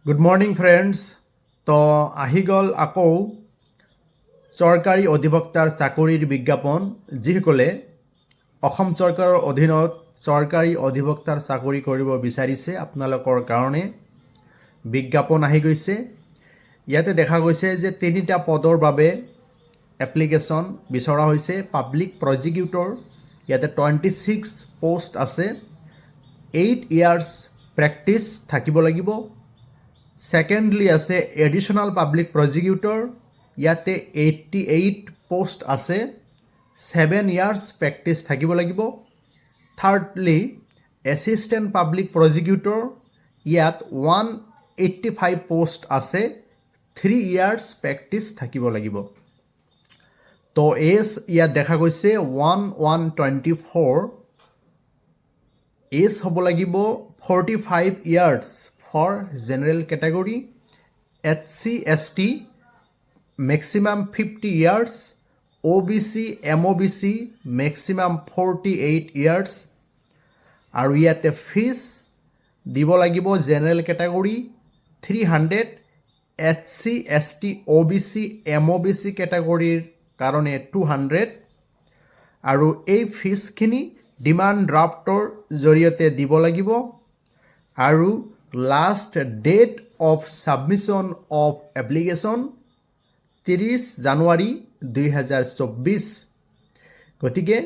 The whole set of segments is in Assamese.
Good morning friends. তো আহি গ'ল আকৌ চৰকাৰী অধিবক্তাৰ চাকৰিৰ বিজ্ঞাপন। যিসকলে অসম চৰকাৰৰ অধীনত চৰকাৰী অধিবক্তাৰ চাকৰি কৰিব বিচাৰিছে আপোনালোকৰ কাৰণে বিজ্ঞাপন আহি গৈছে। ইয়াতে দেখা গৈছে যে 3টা পদৰ বাবে এপ্লিকেশ্যন বিচৰা হৈছে। পাব্লিক প্ৰজিকিউটৰ, ইয়াতে 26 পোষ্ট আছে। 8 ইয়াৰ্ছ প্ৰেক্টিছ থাকিব লাগিব। সেকেন্ডলি আছে এডিশনাল পাব্লিক প্ৰজিকিউটৰ, ইয়াতে 88 পোষ্ট আছে। 7 ইয়াৰ্ছ প্ৰেক্টিছ থাকিব লাগিব। থাৰ্ডলি এছিষ্টেণ্ট পাব্লিক প্ৰজিকিউটৰ, ইয়াত 185 পোষ্ট আছে। 3 ইয়াৰ্ছ প্ৰেক্টিছ থাকিব লাগিব। তো এজ ইয়াত দেখা গৈছে 1124। এজ হ'ব লাগিব 45 years for general category. SC/ST maximum 50 years. OBC MOBC maximum 48 years. আৰু ইয়াতে ফিজ দিব লাগিব general category 300, SC/ST OBC MOBC কেটেগৰীৰ কাৰণে 200। আৰু এই ফিজখিনি ডিমাণ্ড ড্ৰাফ্টৰ জৰিয়তে দিব লাগিব। আৰু last date of submission of application 30 January 2024। গতিকে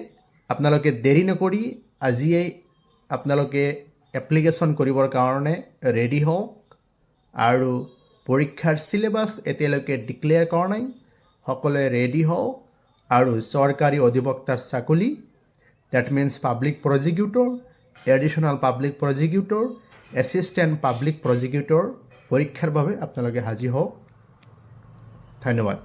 আপোনালোকে দেৰি নকৰি আজিয়েই আপোনালোকে এপ্লিকেশ্যন কৰিবৰ কাৰণে ৰেডি হওক। আৰু পৰীক্ষাৰ চিলেবাছ এতিয়ালৈকে ডিক্লেয়াৰ কৰা নাই, সকলোৱে ৰেডি হওক। আৰু চৰকাৰী অধিবক্তাৰ চাকৰি, that means public prosecutor, additional public prosecutor, assistant public prosecutor পৰীক্ষাৰ বাবে আপোনালোকে সাজু হওক। ধন্যবাদ।